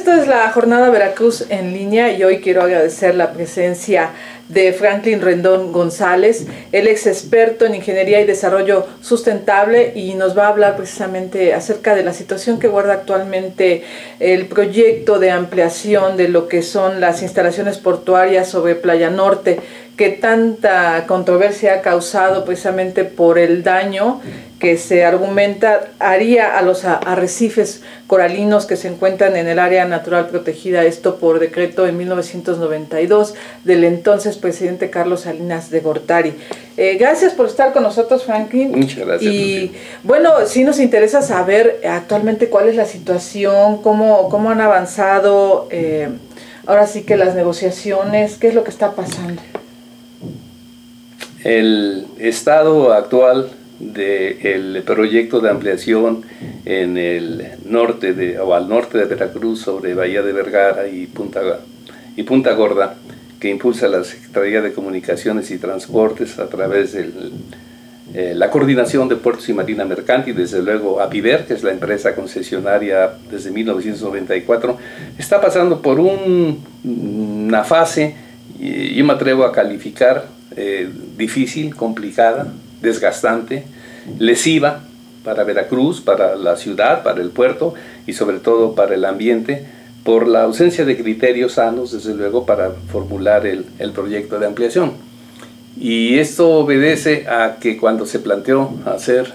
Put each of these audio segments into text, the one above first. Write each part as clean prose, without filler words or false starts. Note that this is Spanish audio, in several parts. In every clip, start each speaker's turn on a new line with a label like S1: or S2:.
S1: Esta es la Jornada Veracruz en línea y hoy quiero agradecer la presencia de Franklin Rendón González, el ex experto en Ingeniería y Desarrollo Sustentable, y nos va a hablar precisamente acerca de la situación que guarda actualmente el proyecto de ampliación de lo que son las instalaciones portuarias sobre Playa Norte, que tanta controversia ha causado precisamente por el daño que se argumenta haría a los arrecifes coralinos que se encuentran en el área natural protegida, esto por decreto en 1992 del entonces presidente Carlos Salinas de Gortari. Gracias por estar con nosotros, Franklin.
S2: Muchas gracias.
S1: Y bueno, sí nos interesa saber actualmente cuál es la situación, cómo han avanzado, ahora sí que las negociaciones, qué es lo que está pasando.
S2: El estado actual del proyecto de ampliación en el norte o al norte de Veracruz, sobre Bahía de Vergara y Punta Gorda, que impulsa la Secretaría de Comunicaciones y Transportes a través de la Coordinación de Puertos y Marina Mercante, y desde luego APIVER, que es la empresa concesionaria desde 1994, está pasando por una fase, yo me atrevo a calificar, difícil, complicada, desgastante, lesiva para Veracruz, para la ciudad, para el puerto y sobre todo para el ambiente, por la ausencia de criterios sanos, desde luego, para formular el proyecto de ampliación. Y esto obedece a que cuando se planteó hacer,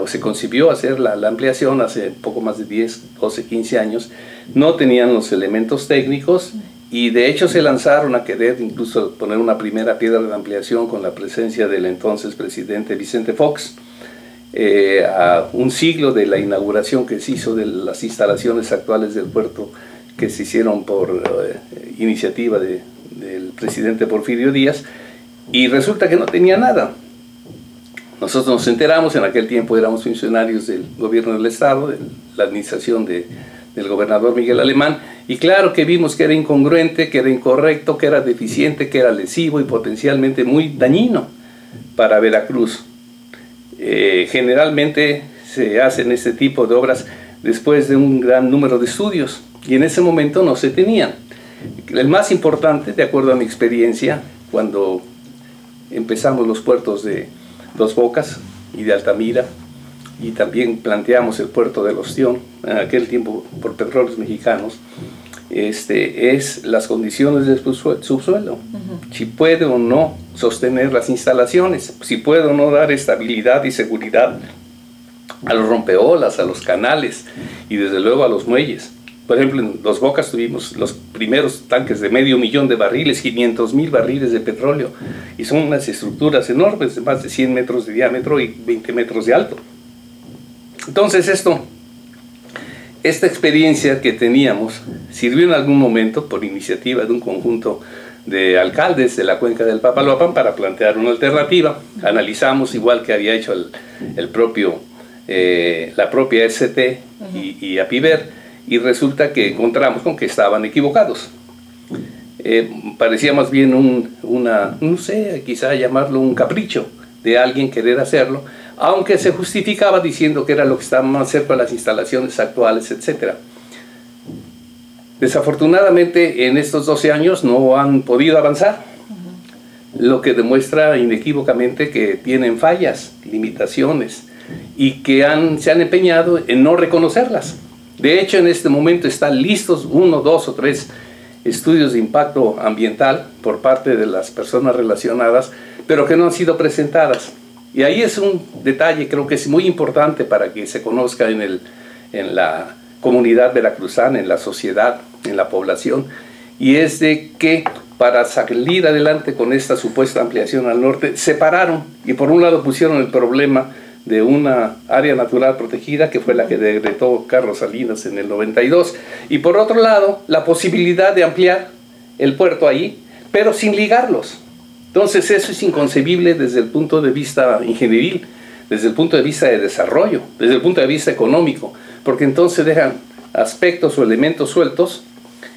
S2: o se concibió hacer la ampliación hace poco más de 10, 12, 15 años, no tenían los elementos técnicos. Y de hecho se lanzaron a querer incluso poner una primera piedra de ampliación con la presencia del entonces presidente Vicente Fox, a un siglo de la inauguración que se hizo de las instalaciones actuales del puerto, que se hicieron por iniciativa del presidente Porfirio Díaz, y resulta que no tenía nada. Nosotros nos enteramos, en aquel tiempo éramos funcionarios del gobierno del estado, de la administración del gobernador Miguel Alemán, y claro que vimos que era incongruente, que era incorrecto, que era deficiente, que era lesivo y potencialmente muy dañino para Veracruz. Generalmente se hacen este tipo de obras después de un gran número de estudios, y en ese momento no se tenían. El más importante, de acuerdo a mi experiencia, cuando empezamos los puertos de Dos Bocas y de Altamira, y también planteamos el puerto del Ostión, en aquel tiempo por Petróleos Mexicanos, es las condiciones del subsuelo, si puede o no sostener las instalaciones, si puede o no dar estabilidad y seguridad a los rompeolas, a los canales y desde luego a los muelles. Por ejemplo, en Dos Bocas tuvimos los primeros tanques de 500,000 de barriles, 500,000 barriles de petróleo, y son unas estructuras enormes de más de 100 metros de diámetro y 20 metros de alto. Entonces esta experiencia que teníamos sirvió en algún momento por iniciativa de un conjunto de alcaldes de la cuenca del Papaloapan para plantear una alternativa. Analizamos, igual que había hecho la propia ST y APIVER, y resulta que encontramos con que estaban equivocados. Parecía más bien no sé, quizá llamarlo un capricho de alguien querer hacerlo, aunque se justificaba diciendo que era lo que estaba más cerca de las instalaciones actuales, etc. Desafortunadamente, en estos 12 años no han podido avanzar, lo que demuestra inequívocamente que tienen fallas, limitaciones, y que se han empeñado en no reconocerlas. De hecho, en este momento están listos 1, 2 o 3 estudios de impacto ambiental por parte de las personas relacionadas, pero que no han sido presentadas. Y ahí es un detalle, creo que es muy importante para que se conozca en la comunidad veracruzana, en la sociedad, en la población, y es de que para salir adelante con esta supuesta ampliación al norte, separaron, y por un lado pusieron el problema de una área natural protegida, que fue la que decretó Carlos Salinas en el 92, y por otro lado, la posibilidad de ampliar el puerto ahí, pero sin ligarlos. Entonces eso es inconcebible desde el punto de vista ingenieril, desde el punto de vista de desarrollo, desde el punto de vista económico, porque entonces dejan aspectos o elementos sueltos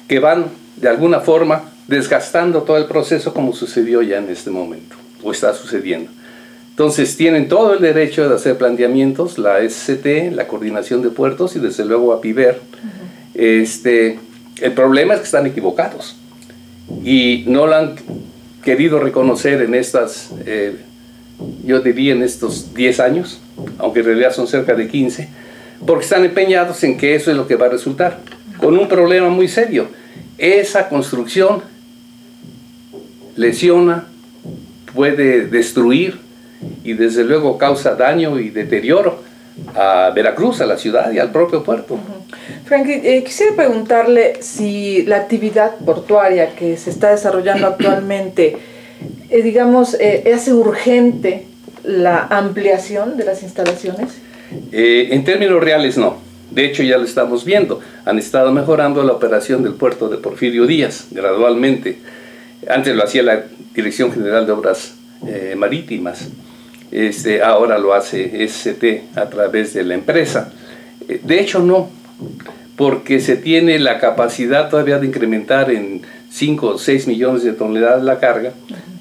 S2: que van de alguna forma desgastando todo el proceso, como sucedió ya en este momento, o está sucediendo. Entonces tienen todo el derecho de hacer planteamientos, la SCT, la Coordinación de Puertos y desde luego APIVER, El problema es que están equivocados y no lo han querido reconocer en estas, yo diría en estos 10 años, aunque en realidad son cerca de 15, porque están empeñados en que eso es lo que va a resultar, con un problema muy serio. Esa construcción lesiona, puede destruir y desde luego causa daño y deterioro a Veracruz, a la ciudad y al propio puerto.
S1: Franklin, quisiera preguntarle si la actividad portuaria que se está desarrollando actualmente, digamos, hace urgente la ampliación de las instalaciones.
S2: En términos reales no, de hecho ya lo estamos viendo, han estado mejorando la operación del puerto de Porfirio Díaz gradualmente. Antes lo hacía la Dirección General de Obras Marítimas, ahora lo hace SCT a través de la empresa. De hecho no, porque se tiene la capacidad todavía de incrementar en 5 o 6 millones de toneladas la carga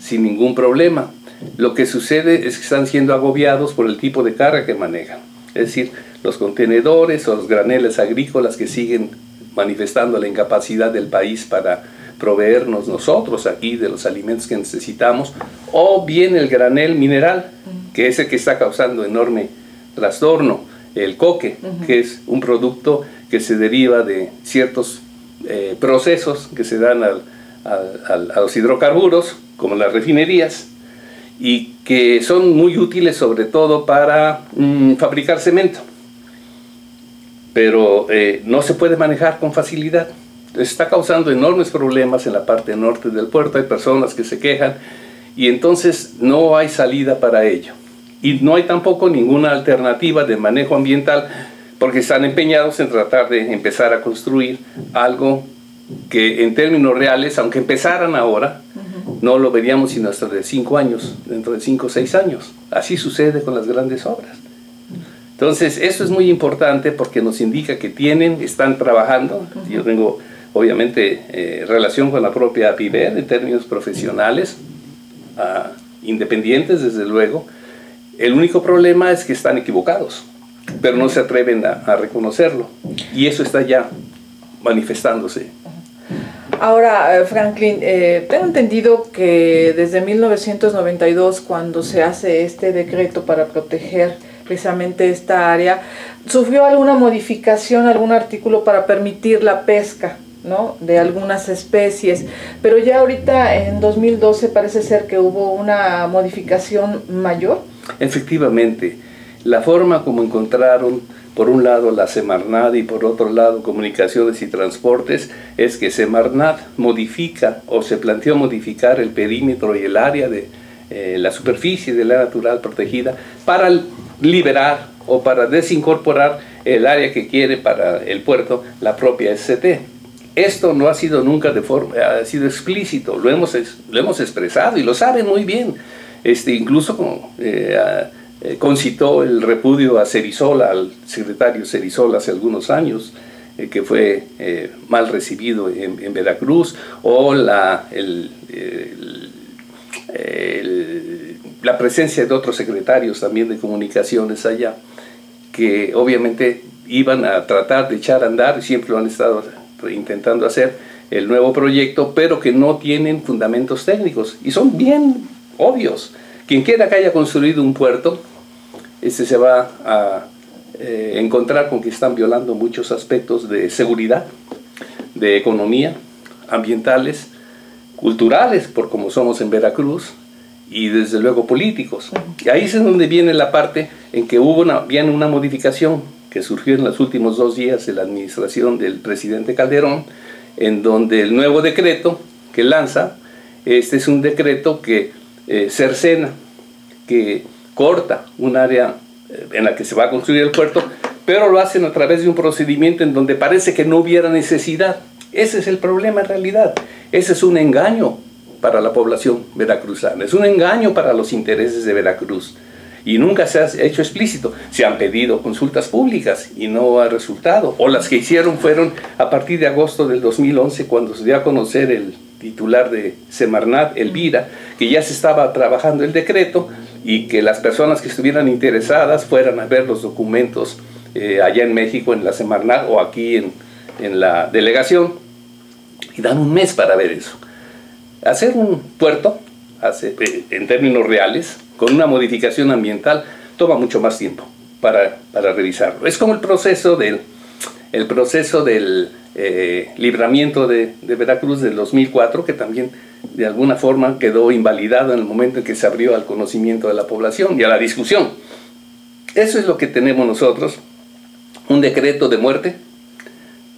S2: sin ningún problema. Lo que sucede es que están siendo agobiados por el tipo de carga que manejan, es decir, los contenedores o los graneles agrícolas que siguen manifestando la incapacidad del país para proveernos nosotros aquí de los alimentos que necesitamos, o bien el granel mineral, que es el que está causando enorme trastorno, el coque, que es un producto que se deriva de ciertos procesos que se dan a los hidrocarburos, como las refinerías, y que son muy útiles sobre todo para fabricar cemento, pero no se puede manejar con facilidad. Está causando enormes problemas en la parte norte del puerto, hay personas que se quejan y entonces no hay salida para ello. Y no hay tampoco ninguna alternativa de manejo ambiental porque están empeñados en tratar de empezar a construir algo que en términos reales, aunque empezaran ahora, no lo veríamos sino hasta de 5 años, dentro de 5 o 6 años. Así sucede con las grandes obras. Entonces, eso es muy importante porque nos indica que están trabajando. Yo tengo, obviamente, relación con la propia PIBER en términos profesionales, independientes, desde luego. El único problema es que están equivocados, pero no se atreven a reconocerlo. Y eso está ya manifestándose.
S1: Ahora, Franklin, tengo entendido que desde 1992, cuando se hace este decreto para proteger precisamente esta área, sufrió alguna modificación, algún artículo para permitir la pesca, ¿no?, de algunas especies, pero ya ahorita en 2012 parece ser que hubo una modificación mayor.
S2: Efectivamente, la forma como encontraron por un lado la Semarnat y por otro lado Comunicaciones y Transportes es que Semarnat modifica o se planteó modificar el perímetro y el área de la superficie del área natural protegida para liberar o para desincorporar el área que quiere para el puerto la propia SCT. Esto no ha sido nunca ha sido explícito, lo hemos expresado y lo saben muy bien. Incluso como concitó el repudio a Cerizola, al secretario Cerizola hace algunos años, que fue mal recibido en Veracruz, o la presencia de otros secretarios también de comunicaciones allá, que obviamente iban a tratar de echar a andar, y siempre lo han estado intentando hacer, el nuevo proyecto, pero que no tienen fundamentos técnicos, y son bien obvios. Quien quiera que haya construido un puerto, se va a encontrar con que están violando muchos aspectos de seguridad, de economía, ambientales, culturales, por como somos en Veracruz, y desde luego políticos. Y ahí es donde viene la parte en que viene una modificación que surgió en los últimos 2 días de la administración del presidente Calderón, en donde el nuevo decreto que lanza, es un decreto que cercena, que corta un área en la que se va a construir el puerto, pero lo hacen a través de un procedimiento en donde parece que no hubiera necesidad. Ese es el problema en realidad. Ese es un engaño para la población veracruzana, es un engaño para los intereses de Veracruz. Y nunca se ha hecho explícito. Se han pedido consultas públicas y no ha resultado. O las que hicieron fueron a partir de agosto del 2011, cuando se dio a conocer el titular de Semarnat, Elvira, que ya se estaba trabajando el decreto y que las personas que estuvieran interesadas fueran a ver los documentos allá en México, en la Semarnat, o aquí en la delegación y dan un mes para ver eso. Hacer un puerto, en términos reales, con una modificación ambiental, toma mucho más tiempo para revisarlo. Es como el proceso del libramiento de Veracruz del 2004, que también de alguna forma quedó invalidado en el momento en que se abrió al conocimiento de la población y a la discusión. Eso es lo que tenemos nosotros, un decreto de muerte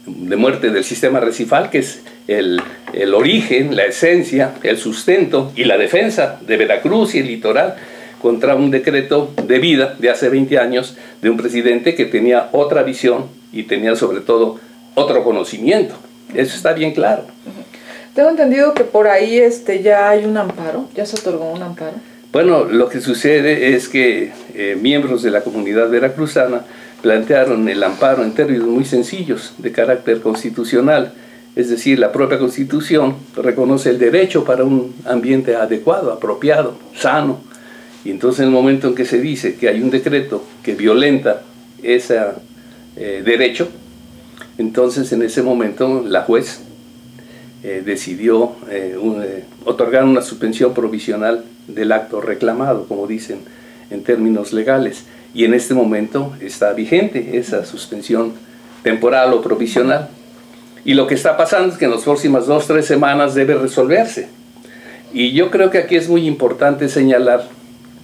S2: del sistema recifal, que es el origen, la esencia, el sustento y la defensa de Veracruz y el litoral, contra un decreto de vida de hace 20 años de un presidente que tenía otra visión y tenía sobre todo otro conocimiento. Eso está bien claro.
S1: Tengo entendido que por ahí ya hay un amparo, ya se otorgó un amparo.
S2: Bueno, lo que sucede es que miembros de la comunidad veracruzana plantearon el amparo en términos muy sencillos, de carácter constitucional. Es decir, la propia Constitución reconoce el derecho para un ambiente adecuado, apropiado, sano. Y entonces en el momento en que se dice que hay un decreto que violenta ese derecho, entonces en ese momento la juez decidió otorgar una suspensión provisional del acto reclamado, como dicen en términos legales. Y en este momento está vigente esa suspensión temporal o provisional. Y lo que está pasando es que en las próximas 2 o 3 semanas debe resolverse. Y yo creo que aquí es muy importante señalar,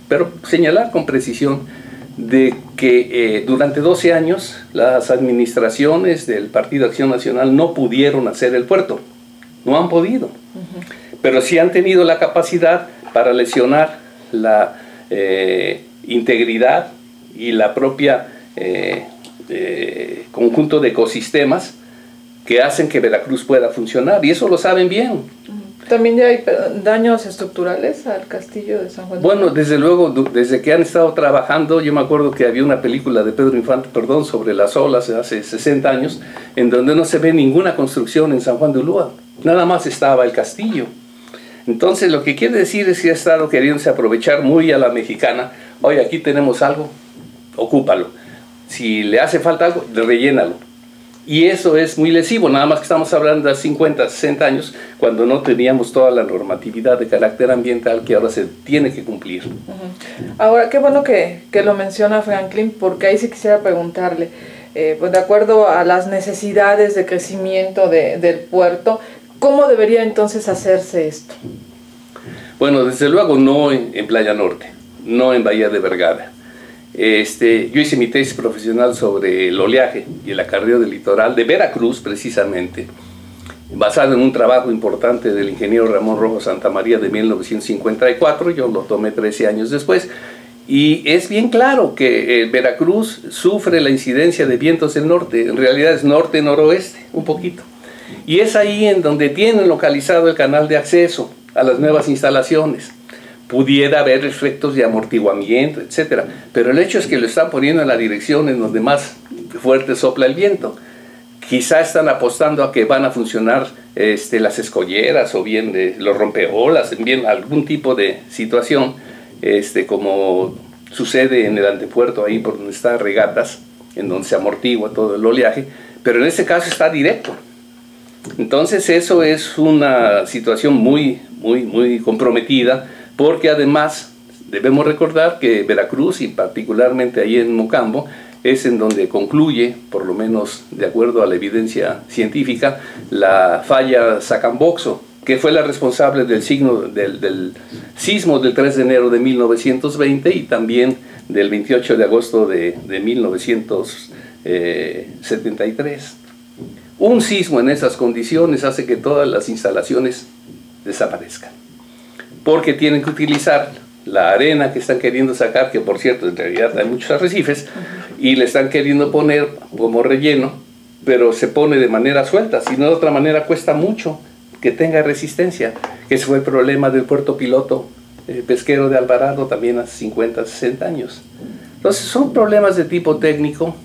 S2: pero señalar con precisión, de que durante 12 años las administraciones del Partido Acción Nacional no pudieron hacer el puerto. No han podido. Pero sí han tenido la capacidad para lesionar la integridad y la propia conjunto de ecosistemas que hacen que Veracruz pueda funcionar, y eso lo saben bien.
S1: ¿También ya hay daños estructurales al castillo de San Juan?
S2: Bueno, desde luego, desde que han estado trabajando, yo me acuerdo que había una película de Pedro Infante, sobre las olas hace 60 años, en donde no se ve ninguna construcción en San Juan de Ulúa, nada más estaba el castillo. Entonces lo que quiere decir es que ha estado queriéndose aprovechar muy a la mexicana. Oye, aquí tenemos algo, ocúpalo. Si le hace falta algo, rellénalo. Y eso es muy lesivo, nada más que estamos hablando de 50, 60 años, cuando no teníamos toda la normatividad de carácter ambiental que ahora se tiene que cumplir.
S1: Ahora, qué bueno que lo menciona Franklin, porque ahí sí quisiera preguntarle, pues de acuerdo a las necesidades de crecimiento del puerto, ¿cómo debería entonces hacerse esto?
S2: Bueno, desde luego no en Playa Norte, no en Bahía de Vergara. Yo hice mi tesis profesional sobre el oleaje y el acarreo del litoral de Veracruz, precisamente, basado en un trabajo importante del ingeniero Ramón Rojo Santamaría de 1954, yo lo tomé 13 años después, y es bien claro que Veracruz sufre la incidencia de vientos del norte, en realidad es norte-noroeste, un poquito, y es ahí en donde tienen localizado el canal de acceso a las nuevas instalaciones. Pudiera haber efectos de amortiguamiento, etc. Pero el hecho es que lo están poniendo en la dirección en donde más fuerte sopla el viento. Quizá están apostando a que van a funcionar las escolleras o bien los rompeolas, bien algún tipo de situación, como sucede en el antepuerto, ahí por donde está Regatas, en donde se amortigua todo el oleaje, pero en este caso está directo. Entonces eso es una situación muy comprometida, porque además debemos recordar que Veracruz, y particularmente ahí en Mocambo, es en donde concluye, por lo menos de acuerdo a la evidencia científica, la falla Sacamboxo, que fue la responsable del sismo del 3 de enero de 1920 y también del 28 de agosto de 1973. Un sismo en esas condiciones hace que todas las instalaciones desaparezcan, porque tienen que utilizar la arena que están queriendo sacar, que por cierto en realidad hay muchos arrecifes, y le están queriendo poner como relleno, pero se pone de manera suelta, si no de otra manera cuesta mucho que tenga resistencia, que ese fue el problema del puerto piloto pesquero de Alvarado también hace 50, 60 años. Entonces son problemas de tipo técnico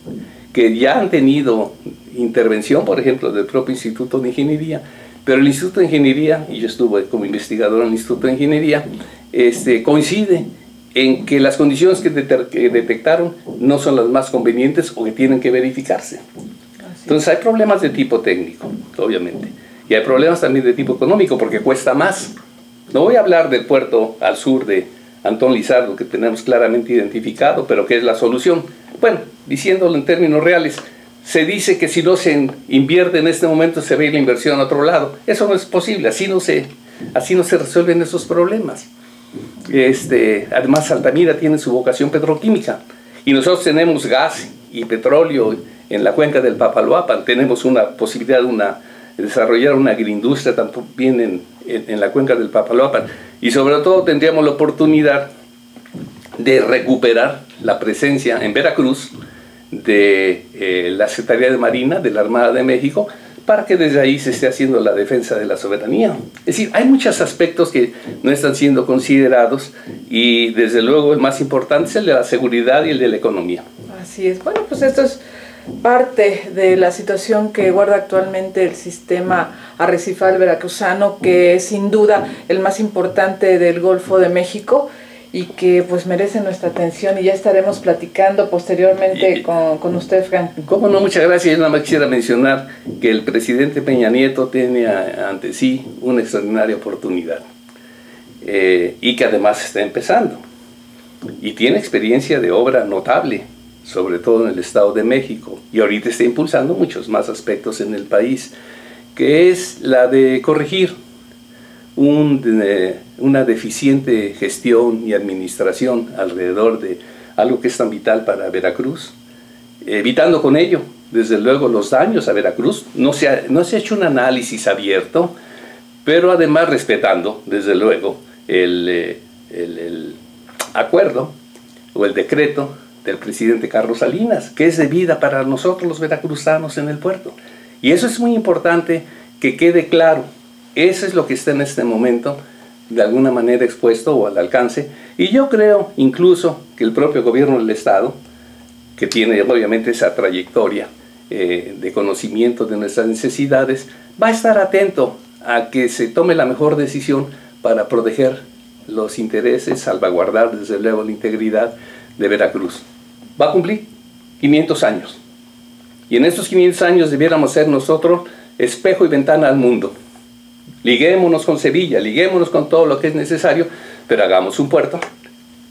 S2: que ya han tenido intervención, por ejemplo, del propio Instituto de Ingeniería, pero el Instituto de Ingeniería, y yo estuve como investigador en el Instituto de Ingeniería, coincide en que las condiciones que detectaron no son las más convenientes o que tienen que verificarse. Entonces hay problemas de tipo técnico, obviamente, y hay problemas también de tipo económico porque cuesta más. No voy a hablar del puerto al sur de Antón Lizardo, que tenemos claramente identificado, pero ¿qué es la solución? Bueno, diciéndolo en términos reales, se dice que si no se invierte en este momento se ve la inversión a otro lado. Eso no es posible, así no se resuelven esos problemas. Además, Altamira tiene su vocación petroquímica y nosotros tenemos gas y petróleo en la cuenca del Papaloapan. Tenemos una posibilidad de desarrollar una agroindustria también en la cuenca del Papaloapan, y sobre todo tendríamos la oportunidad de recuperar la presencia en Veracruz de la Secretaría de Marina de la Armada de México, para que desde ahí se esté haciendo la defensa de la soberanía. Es decir, hay muchos aspectos que no están siendo considerados, y desde luego el más importante es el de la seguridad y el de la economía.
S1: Así es. Bueno, pues esto es parte de la situación que guarda actualmente el sistema arrecifal veracruzano, que es sin duda el más importante del Golfo de México y que pues merece nuestra atención, y ya estaremos platicando posteriormente con usted, Franklin.
S2: Cómo no, muchas gracias. Yo nada más quisiera mencionar que el presidente Peña Nieto tiene ante sí una extraordinaria oportunidad, y que además está empezando y tiene experiencia de obra notable, sobre todo en el Estado de México, y ahorita está impulsando muchos más aspectos en el país, que es la de corregir una deficiente gestión y administración alrededor de algo que es tan vital para Veracruz, evitando con ello, desde luego, los daños a Veracruz. No se ha hecho un análisis abierto, pero además respetando, desde luego, el acuerdo o el decreto del presidente Carlos Salinas, que es de vida para nosotros los veracruzanos en el puerto. Y eso es muy importante que quede claro. Eso es lo que está en este momento de alguna manera expuesto o al alcance, y yo creo incluso que el propio gobierno del Estado, que tiene obviamente esa trayectoria de conocimiento de nuestras necesidades, va a estar atento a que se tome la mejor decisión para proteger los intereses, salvaguardar desde luego la integridad de Veracruz. Va a cumplir 500 años, y en estos 500 años debiéramos ser nosotros espejo y ventana al mundo. Liguémonos con Sevilla, liguémonos con todo lo que es necesario, pero hagamos un puerto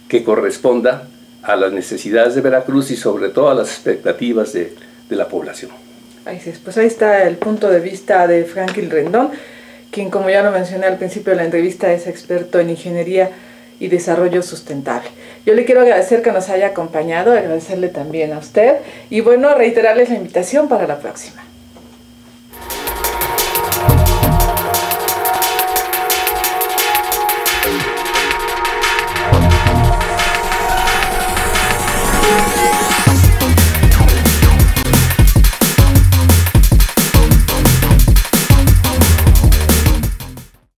S2: que corresponda a las necesidades de Veracruz y sobre todo a las expectativas de la población.
S1: Pues ahí está el punto de vista de Franklin Rendón, quien, como ya lo mencioné al principio de la entrevista, es experto en ingeniería y desarrollo sustentable. Yo le quiero agradecer que nos haya acompañado, agradecerle también a usted, y bueno, reiterarles la invitación para la próxima.